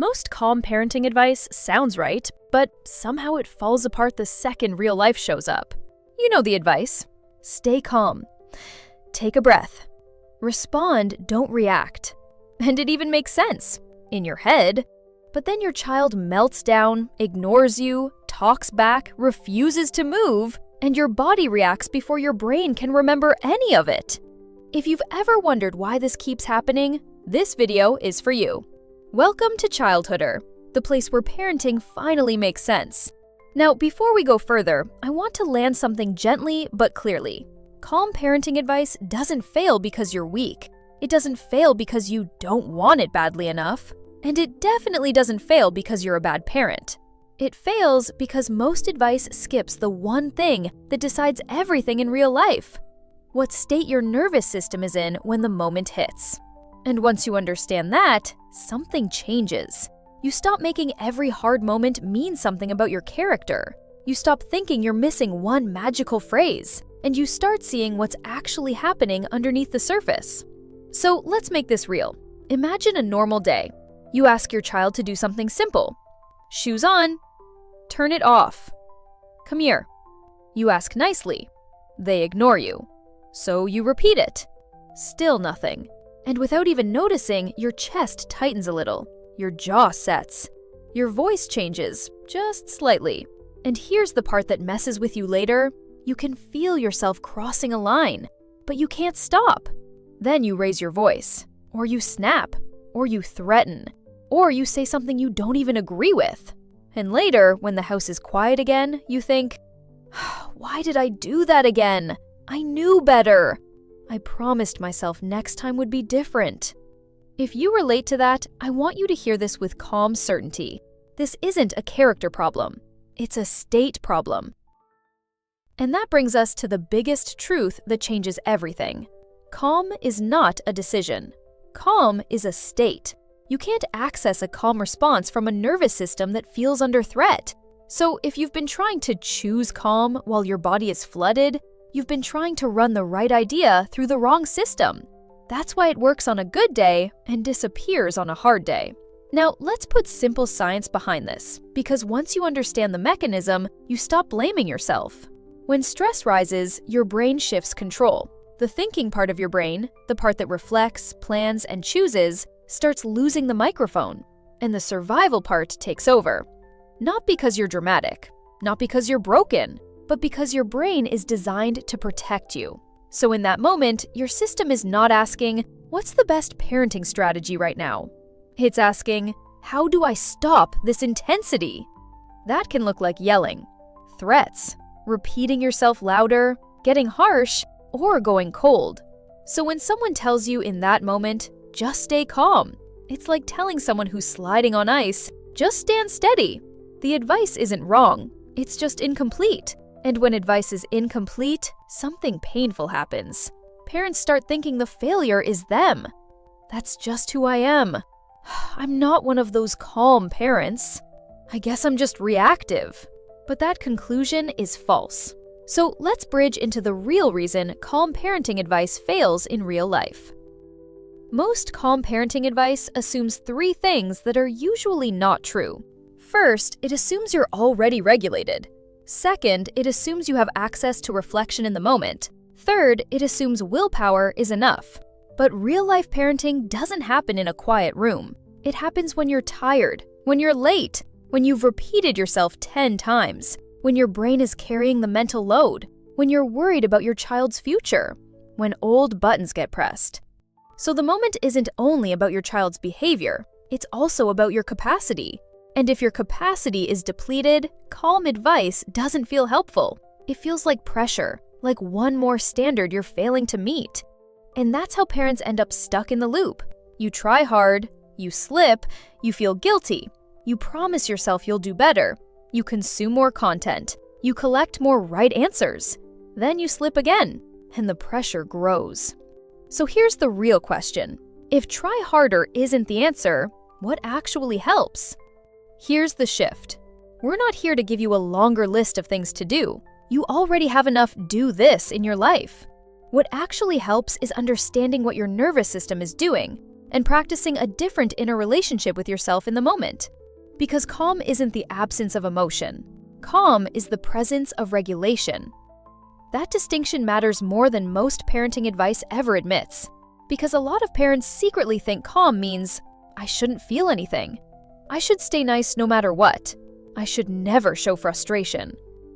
Most calm parenting advice sounds right, but somehow it falls apart the second real life shows up. You know the advice. Stay calm. Take a breath. Respond, don't react. And it even makes sense in your head. But then your child melts down, ignores you, talks back, refuses to move, and your body reacts before your brain can remember any of it. If you've ever wondered why this keeps happening, this video is for you. Welcome to Childhooder, the place where parenting finally makes sense. Now, before we go further, I want to land something gently but clearly. Calm parenting advice doesn't fail because you're weak. It doesn't fail because you don't want it badly enough. And it definitely doesn't fail because you're a bad parent. It fails because most advice skips the one thing that decides everything in real life: what state your nervous system is in when the moment hits. And once you understand that, something changes. You stop making every hard moment mean something about your character. You stop thinking you're missing one magical phrase, and you start seeing what's actually happening underneath the surface. So let's make this real. Imagine a normal day. You ask your child to do something simple. Shoes on. Turn it off. Come here. You ask nicely. They ignore you. So you repeat it. Still nothing. And without even noticing, your chest tightens a little. Your jaw sets. Your voice changes, just slightly. And here's the part that messes with you later. You can feel yourself crossing a line, but you can't stop. Then you raise your voice, or you snap, or you threaten, or you say something you don't even agree with. And later, when the house is quiet again, you think, why did I do that again? I knew better. I promised myself next time would be different. If you relate to that, I want you to hear this with calm certainty. This isn't a character problem. It's a state problem. And that brings us to the biggest truth that changes everything. Calm is not a decision. Calm is a state. You can't access a calm response from a nervous system that feels under threat. So if you've been trying to choose calm while your body is flooded, you've been trying to run the right idea through the wrong system. That's why it works on a good day and disappears on a hard day. Now, let's put simple science behind this, because once you understand the mechanism, you stop blaming yourself. When stress rises, your brain shifts control. The thinking part of your brain, the part that reflects, plans, and chooses, starts losing the microphone, and the survival part takes over. Not because you're dramatic, not because you're broken, but because your brain is designed to protect you. So in that moment, your system is not asking, what's the best parenting strategy right now? It's asking, how do I stop this intensity? That can look like yelling, threats, repeating yourself louder, getting harsh, or going cold. So when someone tells you in that moment, just stay calm, it's like telling someone who's sliding on ice, just stand steady. The advice isn't wrong, it's just incomplete. And when advice is incomplete, something painful happens. Parents start thinking the failure is them. That's just who I am. I'm not one of those calm parents. I guess I'm just reactive. But that conclusion is false. So let's bridge into the real reason calm parenting advice fails in real life. Most calm parenting advice assumes three things that are usually not true. First, it assumes you're already regulated. Second, it assumes you have access to reflection in the moment. Third, it assumes willpower is enough. But real-life parenting doesn't happen in a quiet room. It happens when you're tired, when you're late, when you've repeated yourself 10 times, when your brain is carrying the mental load, when you're worried about your child's future, when old buttons get pressed. So the moment isn't only about your child's behavior, it's also about your capacity. And if your capacity is depleted, calm advice doesn't feel helpful. It feels like pressure, like one more standard you're failing to meet. And that's how parents end up stuck in the loop. You try hard, you slip, you feel guilty, you promise yourself you'll do better, you consume more content, you collect more right answers. Then you slip again, and the pressure grows. So here's the real question. If try harder isn't the answer, what actually helps? Here's the shift. We're not here to give you a longer list of things to do. You already have enough do this in your life. What actually helps is understanding what your nervous system is doing, and practicing a different inner relationship with yourself in the moment. Because calm isn't the absence of emotion. Calm is the presence of regulation. That distinction matters more than most parenting advice ever admits, because a lot of parents secretly think calm means, I shouldn't feel anything. I should stay nice no matter what. I should never show frustration.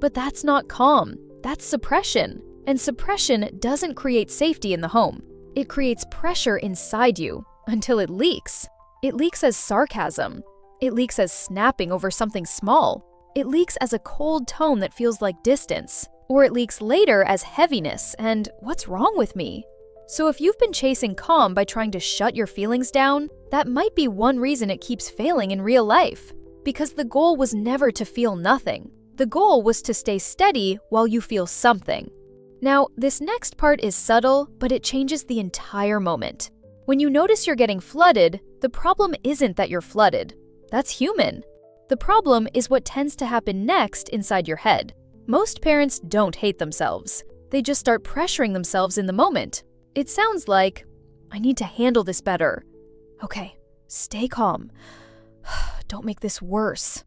But that's not calm, that's suppression. And suppression doesn't create safety in the home. It creates pressure inside you until it leaks. It leaks as sarcasm. It leaks as snapping over something small. It leaks as a cold tone that feels like distance. Or it leaks later as heaviness and what's wrong with me? So if you've been chasing calm by trying to shut your feelings down, that might be one reason it keeps failing in real life. Because the goal was never to feel nothing. The goal was to stay steady while you feel something. Now, this next part is subtle, but it changes the entire moment. When you notice you're getting flooded, the problem isn't that you're flooded. That's human. The problem is what tends to happen next inside your head. Most parents don't hate themselves. They just start pressuring themselves in the moment. It sounds like, I need to handle this better. Okay, stay calm. Don't make this worse.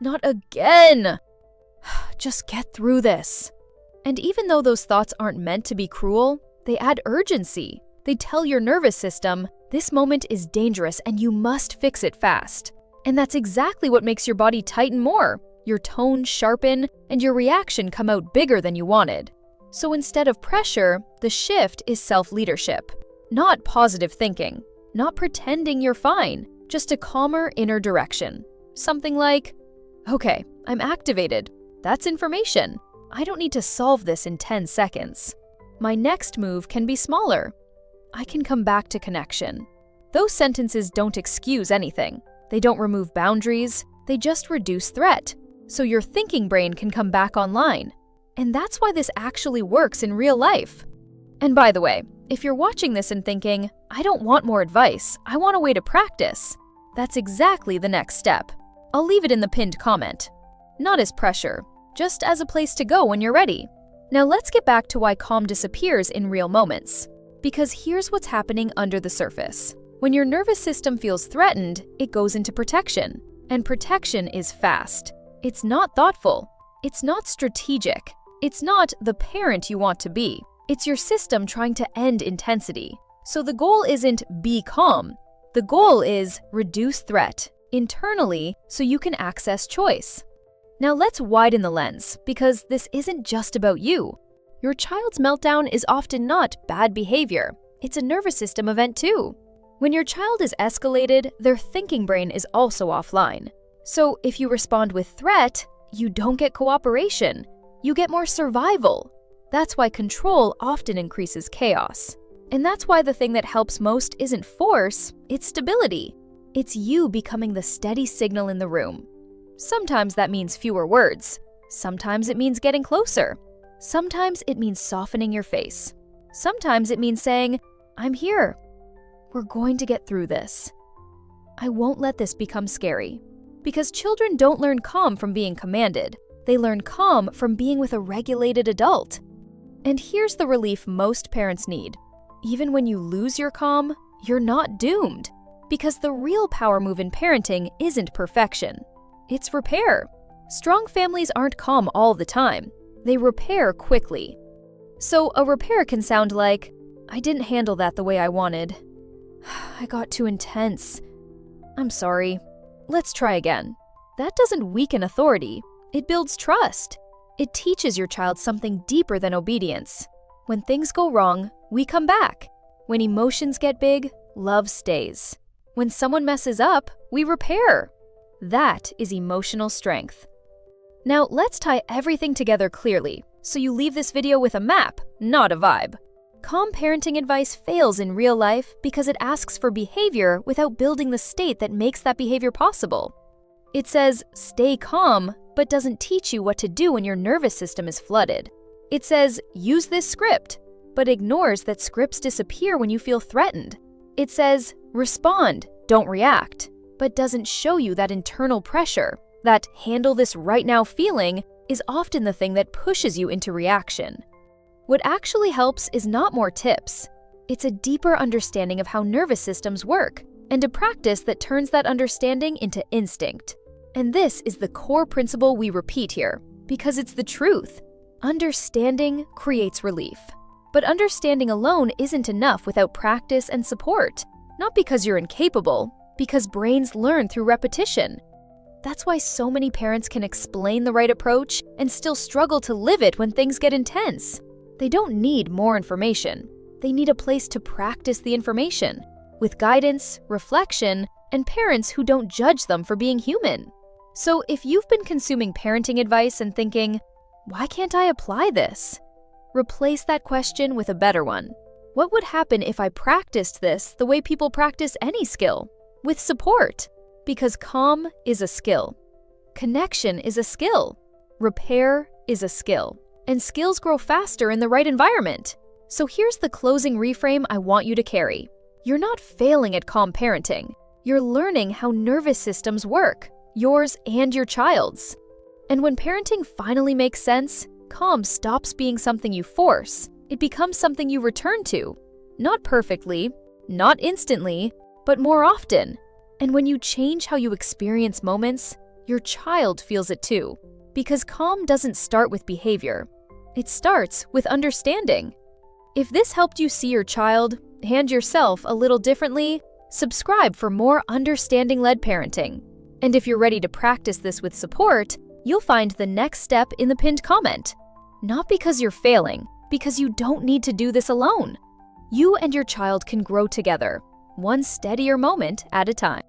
Not again. Just get through this. And even though those thoughts aren't meant to be cruel, they add urgency. They tell your nervous system, this moment is dangerous and you must fix it fast. And that's exactly what makes your body tighten more. Your tone sharpen, and your reaction come out bigger than you wanted. So instead of pressure, the shift is self-leadership. Not positive thinking, not pretending you're fine, just a calmer inner direction. Something like, okay, I'm activated. That's information. I don't need to solve this in 10 seconds. My next move can be smaller. I can come back to connection. Those sentences don't excuse anything. They don't remove boundaries, they just reduce threat. So your thinking brain can come back online. And that's why this actually works in real life. And by the way, if you're watching this and thinking, I don't want more advice, I want a way to practice, that's exactly the next step. I'll leave it in the pinned comment. Not as pressure, just as a place to go when you're ready. Now let's get back to why calm disappears in real moments. Because here's what's happening under the surface. When your nervous system feels threatened, it goes into protection. And protection is fast. It's not thoughtful. It's not strategic. It's not the parent you want to be. It's your system trying to end intensity. So the goal isn't be calm. The goal is reduce threat internally so you can access choice. Now let's widen the lens, because this isn't just about you. Your child's meltdown is often not bad behavior. It's a nervous system event too. When your child is escalated, their thinking brain is also offline. So if you respond with threat, you don't get cooperation. You get more survival. That's why control often increases chaos. And that's why the thing that helps most isn't force, it's stability. It's you becoming the steady signal in the room. Sometimes that means fewer words. Sometimes it means getting closer. Sometimes it means softening your face. Sometimes it means saying, I'm here. We're going to get through this. I won't let this become scary. Because children don't learn calm from being commanded. They learn calm from being with a regulated adult. And here's the relief most parents need. Even when you lose your calm, you're not doomed. Because the real power move in parenting isn't perfection. It's repair. Strong families aren't calm all the time. They repair quickly. So a repair can sound like, I didn't handle that the way I wanted. I got too intense. I'm sorry. Let's try again. That doesn't weaken authority. It builds trust. It teaches your child something deeper than obedience. When things go wrong, we come back. When emotions get big, love stays. When someone messes up, we repair. That is emotional strength. Now let's tie everything together clearly, so you leave this video with a map, not a vibe. Calm parenting advice fails in real life because it asks for behavior without building the state that makes that behavior possible. It says, stay calm, but doesn't teach you what to do when your nervous system is flooded. It says, use this script, but ignores that scripts disappear when you feel threatened. It says, respond, don't react, but doesn't show you that internal pressure, that handle this right now feeling is often the thing that pushes you into reaction. What actually helps is not more tips. It's a deeper understanding of how nervous systems work, and a practice that turns that understanding into instinct. And this is the core principle we repeat here, because it's the truth. Understanding creates relief. But understanding alone isn't enough without practice and support. Not because you're incapable, because brains learn through repetition. That's why so many parents can explain the right approach and still struggle to live it when things get intense. They don't need more information. They need a place to practice the information, with guidance, reflection, and parents who don't judge them for being human. So if you've been consuming parenting advice and thinking, why can't I apply this? Replace that question with a better one. What would happen if I practiced this the way people practice any skill? With support. Because calm is a skill. Connection is a skill. Repair is a skill. And skills grow faster in the right environment. So here's the closing reframe I want you to carry. You're not failing at calm parenting. You're learning how nervous systems work, yours and your child's. And when parenting finally makes sense, calm stops being something you force. It becomes something you return to. Not perfectly, not instantly, but more often. And when you change how you experience moments, your child feels it too. Because calm doesn't start with behavior. It starts with understanding. If this helped you see your child and yourself a little differently, subscribe for more understanding-led parenting. And if you're ready to practice this with support, you'll find the next step in the pinned comment. Not because you're failing, because you don't need to do this alone. You and your child can grow together, one steadier moment at a time.